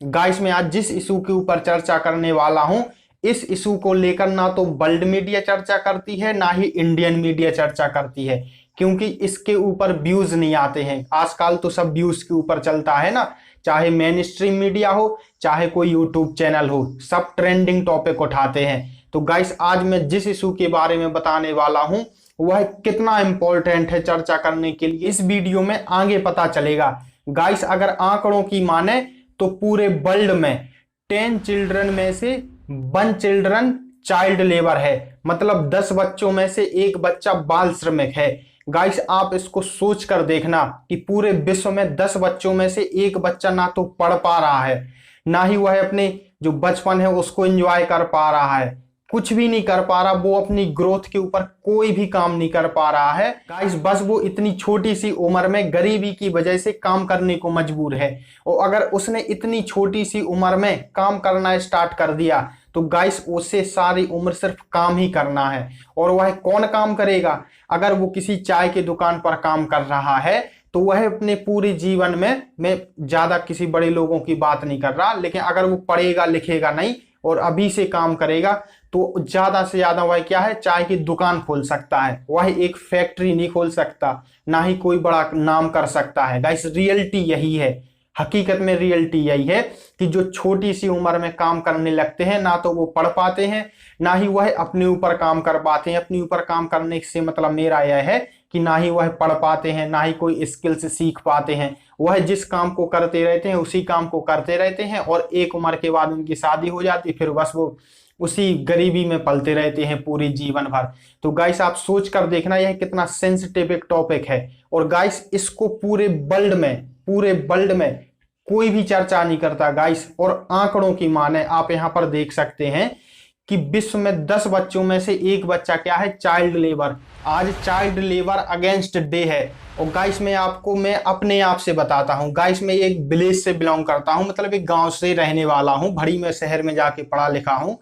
Guys मैं आज जिस इशू के ऊपर चर्चा करने वाला हूं, इस इशू को लेकर ना तो वर्ल्ड मीडिया चर्चा करती है ना ही इंडियन मीडिया चर्चा करती है, क्योंकि इसके ऊपर व्यूज नहीं आते हैं। आजकल तो सब व्यूज के ऊपर चलता है ना, चाहे मेन स्ट्रीम मीडिया हो चाहे कोई यूट्यूब चैनल हो, सब ट्रेंडिंग टॉपिक उठाते हैं। तो गाइस आज मैं जिस इशू के बारे में बताने वाला हूं वह कितना इंपॉर्टेंट है चर्चा करने के लिए, इस वीडियो में आगे पता चलेगा। गाइस अगर आंकड़ों की माने तो पूरे वर्ल्ड में 10 चिल्ड्रन में से 1 चिल्ड्रन चाइल्ड लेबर है, मतलब 10 बच्चों में से एक बच्चा बाल श्रमिक है। गाइस आप इसको सोच कर देखना कि पूरे विश्व में 10 बच्चों में से एक बच्चा ना तो पढ़ पा रहा है, ना ही वह अपने जो बचपन है उसको एंजॉय कर पा रहा है, कुछ भी नहीं कर पा रहा, वो अपनी ग्रोथ के ऊपर कोई भी काम नहीं कर पा रहा है। गाइस बस वो इतनी छोटी सी उम्र में गरीबी की वजह से काम करने को मजबूर है, और अगर उसने इतनी छोटी सी उम्र में काम करना स्टार्ट कर दिया तो गाइस उसे सारी उम्र सिर्फ काम ही करना है। और वह कौन काम करेगा? अगर वो किसी चाय की दुकान पर काम कर रहा है तो वह अपने पूरे जीवन में, मैं ज्यादा किसी बड़े लोगों की बात नहीं कर रहा, लेकिन अगर वो पढ़ेगा लिखेगा नहीं और अभी से काम करेगा तो ज्यादा से ज्यादा वह क्या है, चाय की दुकान खोल सकता है, वह एक फैक्ट्री नहीं खोल सकता, ना ही कोई बड़ा नाम कर सकता है। गाइस रियलिटी यही है, हकीकत में रियलिटी यही है कि जो छोटी सी उम्र में काम करने लगते हैं ना तो वो पढ़ पाते हैं ना ही वह अपने ऊपर काम कर पाते हैं। अपने ऊपर काम करने से मतलब मेरा यह है कि ना ही वह पढ़ पाते हैं ना ही कोई स्किल्स सीख पाते हैं। वह जिस काम को करते रहते हैं उसी काम को करते रहते हैं और एक उम्र के बाद उनकी शादी हो जाती, फिर बस वो उसी गरीबी में पलते रहते हैं पूरी जीवन भर। तो गाइस आप सोच कर देखना यह कितना सेंसिटिव एक टॉपिक है, और गाइस इसको पूरे वर्ल्ड में कोई भी चर्चा नहीं करता गाइस। और आंकड़ों की माने आप यहां पर देख सकते हैं कि विश्व में 10 बच्चों में से एक बच्चा क्या है, चाइल्ड लेबर। आज चाइल्ड लेबर अगेंस्ट डे है। और गाइस मैं अपने आप से बताता हूं, गाइस मैं एक विलेज से बिलोंग करता हूं, मतलब एक गांव से रहने वाला हूं, भड़ी में शहर में जाके पढ़ा लिखा हूं।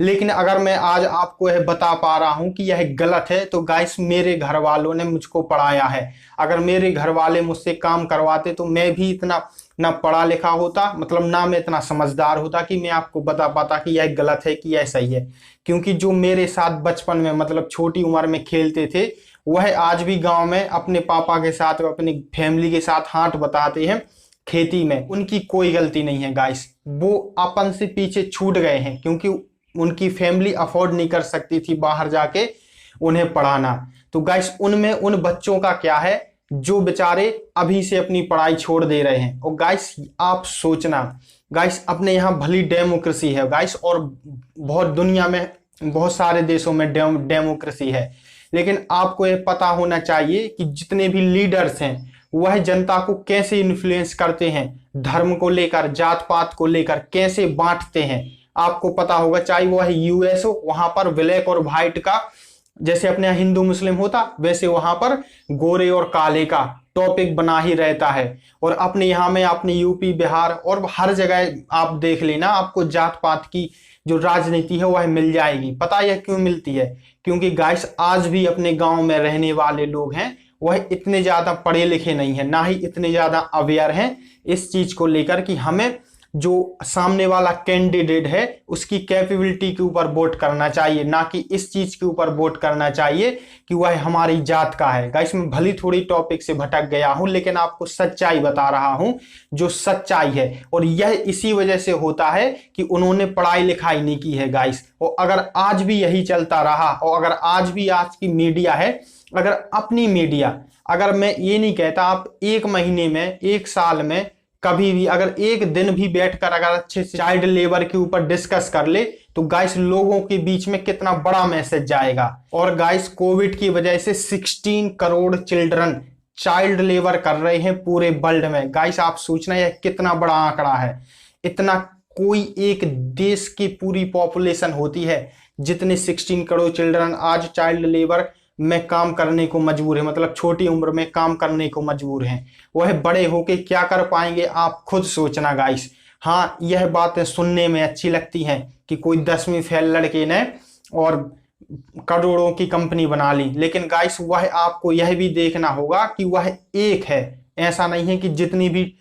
लेकिन अगर मैं आज आपको यह बता पा रहा हूं कि यह गलत है तो गाइस मेरे घर वालों ने मुझको पढ़ाया है। अगर मेरे घर वाले मुझसे काम करवाते तो मैं भी इतना ना पढ़ा लिखा होता, मतलब ना मैं इतना समझदार होता कि मैं आपको बता पाता कि यह गलत है कि यह सही है। क्योंकि जो मेरे साथ बचपन में मतलब छोटी उम्र में खेलते थे वह आज भी गांव में अपने पापा के साथ अपनी फैमिली के साथ हाथ बटाते हैं खेती में। उनकी कोई गलती नहीं है गाइस, वो अपन से पीछे छूट गए हैं क्योंकि उनकी फैमिली अफोर्ड नहीं कर सकती थी बाहर जाके उन्हें पढ़ाना। तो गाइस उनमें उन बच्चों का क्या है जो बेचारे अभी से अपनी पढ़ाई छोड़ दे रहे हैं। और गाइस आप सोचना, गाइस अपने यहाँ भली डेमोक्रेसी है गाइस, और बहुत दुनिया में बहुत सारे देशों में डेमोक्रेसी है, लेकिन आपको ये पता होना चाहिए कि जितने भी लीडर्स हैं वह जनता को कैसे इन्फ्लुएंस करते हैं, धर्म को लेकर जात पात को लेकर कैसे बांटते हैं। आपको पता होगा, चाहे वह यूएस हो, वहां पर ब्लैक और व्हाइट का, जैसे अपने यहाँ हिंदू मुस्लिम होता वैसे वहां पर गोरे और काले का टॉपिक बना ही रहता है। और अपने यहाँ में अपने यूपी बिहार और हर जगह आप देख लेना, आपको जात पात की जो राजनीति है वह मिल जाएगी। पता है क्यों मिलती है? क्योंकि गाइस आज भी अपने गांव में रहने वाले लोग हैं वह इतने ज्यादा पढ़े लिखे नहीं है, ना ही इतने ज्यादा अवेयर हैं इस चीज को लेकर कि हमें जो सामने वाला कैंडिडेट है उसकी कैपेबिलिटी के ऊपर वोट करना चाहिए, ना कि इस चीज के ऊपर वोट करना चाहिए कि वह हमारी जात का है। गाइस मैं भली थोड़ी टॉपिक से भटक गया हूं लेकिन आपको सच्चाई बता रहा हूं जो सच्चाई है, और यह इसी वजह से होता है कि उन्होंने पढ़ाई लिखाई नहीं की है गाइस। और अगर आज भी यही चलता रहा, और अगर आज भी आज की मीडिया है, अगर अपनी मीडिया, अगर मैं ये नहीं कहता आप एक महीने में एक साल में कभी भी अगर एक दिन भी बैठकर अगर अच्छे से चाइल्ड लेबर के ऊपर डिस्कस कर ले तो गाइस लोगों के बीच में कितना बड़ा मैसेज जाएगा। और गाइस कोविड की वजह से 16 करोड़ चिल्ड्रन चाइल्ड लेबर कर रहे हैं पूरे वर्ल्ड में। गाइस आप सोचना यह कितना बड़ा आंकड़ा है। इतना कोई एक देश की पूरी पॉपुलेशन होती है जितने 16 करोड़ चिल्ड्रन आज चाइल्ड लेबर में काम करने को मजबूर है, मतलब छोटी उम्र में काम करने को मजबूर हैं। वह बड़े होके क्या कर पाएंगे आप खुद सोचना गाइस। हाँ यह बातें सुनने में अच्छी लगती हैं कि कोई 10वीं फेल लड़के ने और करोड़ों की कंपनी बना ली, लेकिन गाइस वह आपको यह भी देखना होगा कि वह एक है, ऐसा नहीं है कि जितनी भी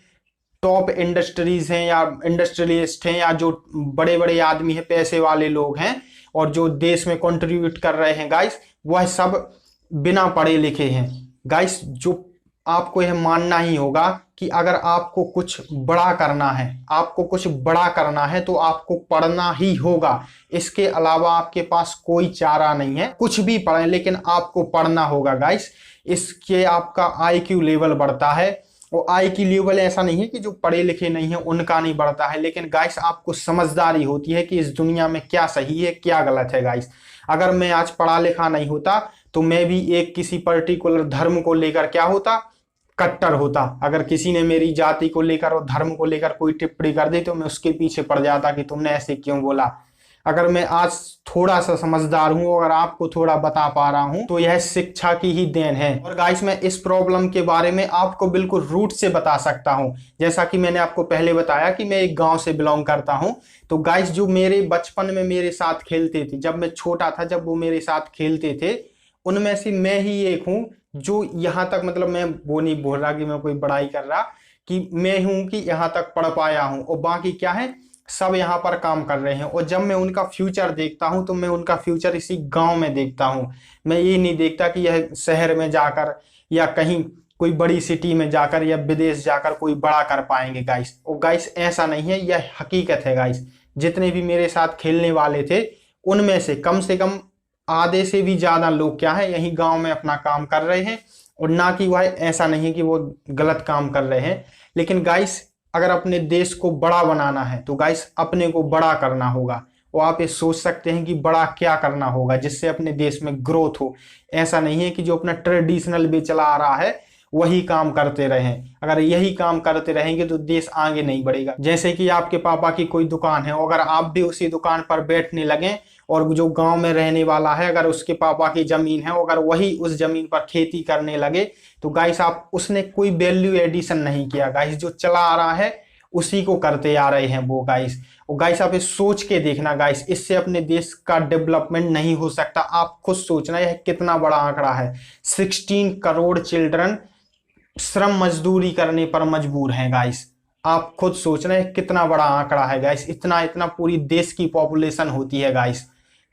टॉप इंडस्ट्रीज हैं या इंडस्ट्रियलिस्ट हैं या जो बड़े बड़े आदमी हैं, पैसे वाले लोग हैं और जो देश में कंट्रीब्यूट कर रहे हैं गाइस, वह सब बिना पढ़े लिखे हैं गाइस। जो आपको यह मानना ही होगा कि अगर आपको कुछ बड़ा करना है, आपको कुछ बड़ा करना है तो आपको पढ़ना ही होगा। इसके अलावा आपके पास कोई चारा नहीं है। कुछ भी पढ़ें लेकिन आपको पढ़ना होगा गाइस। इसके आपका IQ लेवल बढ़ता है। और IQ लेवल ऐसा नहीं है कि जो पढ़े लिखे नहीं है उनका नहीं बढ़ता है, लेकिन गाइस आपको समझदारी होती है कि इस दुनिया में क्या सही है क्या गलत है गाइस। अगर मैं आज पढ़ा लिखा नहीं होता तो मैं भी एक किसी पर्टिकुलर धर्म को लेकर क्या होता, कट्टर होता। अगर किसी ने मेरी जाति को लेकर और धर्म को लेकर कोई टिप्पणी कर दी तो मैं उसके पीछे पड़ जाता कि तुमने ऐसे क्यों बोला। अगर मैं आज थोड़ा सा समझदार हूं, अगर आपको थोड़ा बता पा रहा हूं तो यह शिक्षा की ही देन है। और गाइस मैं इस प्रॉब्लम के बारे में आपको बिल्कुल रूट से बता सकता हूं। जैसा कि मैंने आपको पहले बताया कि मैं एक गांव से बिलोंग करता हूं। तो गाइस जो मेरे बचपन में मेरे साथ खेलते थे, जब मैं छोटा था, जब वो मेरे साथ खेलते थे, उनमें से मैं ही एक हूं जो यहाँ तक, मतलब मैं वो नहीं बोल रहा कि मैं कोई बड़ाई कर रहा, कि मैं हूं कि यहाँ तक पढ़ पाया हूं और बाकी क्या है सब यहाँ पर काम कर रहे हैं। और जब मैं उनका फ्यूचर देखता हूं तो मैं उनका फ्यूचर इसी गांव में देखता हूं। मैं ये नहीं देखता कि यह शहर में जाकर या कहीं कोई बड़ी सिटी में जाकर या विदेश जाकर कोई बड़ा कर पाएंगे गाइस। और गाइस ऐसा नहीं है, यह हकीकत है गाइस। जितने भी मेरे साथ खेलने वाले थे उनमें से कम आधे से भी ज्यादा लोग क्या है यही गांव में अपना काम कर रहे हैं। और ना कि वह ऐसा नहीं है कि वो गलत काम कर रहे हैं, लेकिन गाइस अगर अपने देश को बड़ा बनाना है तो गाइस अपने को बड़ा करना होगा। और आप ये सोच सकते हैं कि बड़ा क्या करना होगा जिससे अपने देश में ग्रोथ हो। ऐसा नहीं है कि जो अपना ट्रेडिशनल भी चला आ रहा है वही काम करते रहें। अगर यही काम करते रहेंगे तो देश आगे नहीं बढ़ेगा। जैसे कि आपके पापा की कोई दुकान है, अगर आप भी उसी दुकान पर बैठने लगें और जो गांव में रहने वाला है अगर उसके पापा की जमीन है, अगर वही उस जमीन पर खेती करने लगे तो गाइस आप उसने कोई वैल्यू एडिशन नहीं किया गाइस। जो चला आ रहा है उसी को करते आ रहे हैं वो गाइस। और गाइस आप इस सोच के देखना गाइस, इससे अपने देश का डेवलपमेंट नहीं हो सकता। आप खुद सोचना यह कितना बड़ा आंकड़ा है। 16 करोड़ चिल्ड्रन श्रम मजदूरी करने पर मजबूर हैं गाइस। आप खुद सोच रहे हैं कितना बड़ा आंकड़ा है गाइस। इतना पूरी देश की पॉपुलेशन होती है गाइस।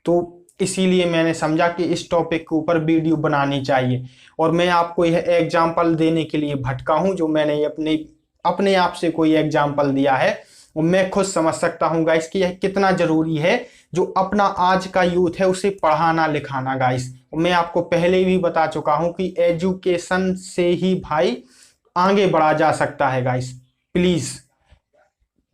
तो इसीलिए मैंने समझा कि इस टॉपिक के ऊपर वीडियो बनानी चाहिए। और मैं आपको यह एग्जांपल देने के लिए भटका हूं, जो मैंने अपने आप से कोई एग्जांपल दिया है। और मैं खुद समझ सकता हूं गाइस कि यह कितना जरूरी है जो अपना आज का यूथ है उसे पढ़ाना लिखाना गाइस। मैं आपको पहले भी बता चुका हूं कि एजुकेशन से ही भाई आगे बढ़ा जा सकता है गाइस। प्लीज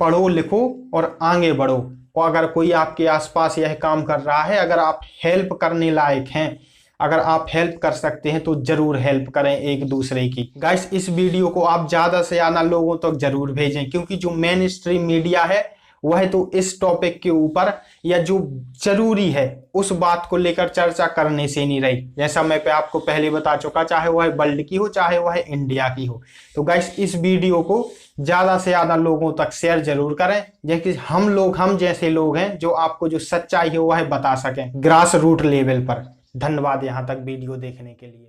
पढ़ो लिखो और आगे बढ़ो। और अगर कोई आपके आसपास यह काम कर रहा है, अगर आप हेल्प करने लायक हैं, अगर आप हेल्प कर सकते हैं तो जरूर हेल्प करें एक दूसरे की। गाइस इस वीडियो को आप ज्यादा से ज्यादा लोगों तक जरूर भेजें, क्योंकि जो मेन स्ट्रीम मीडिया है वह तो इस टॉपिक के ऊपर या जो जरूरी है उस बात को लेकर चर्चा करने से नहीं रही। जैसा मैं आपको पहले बता चुका, चाहे वह वर्ल्ड की हो चाहे वह इंडिया की हो। तो गाइस इस वीडियो को ज्यादा से ज्यादा लोगों तक शेयर जरूर करें, जैसे हम जैसे लोग हैं जो आपको जो सच्चाई है वह बता सकें ग्रास रूट लेवल पर। धन्यवाद यहाँ तक वीडियो देखने के लिए।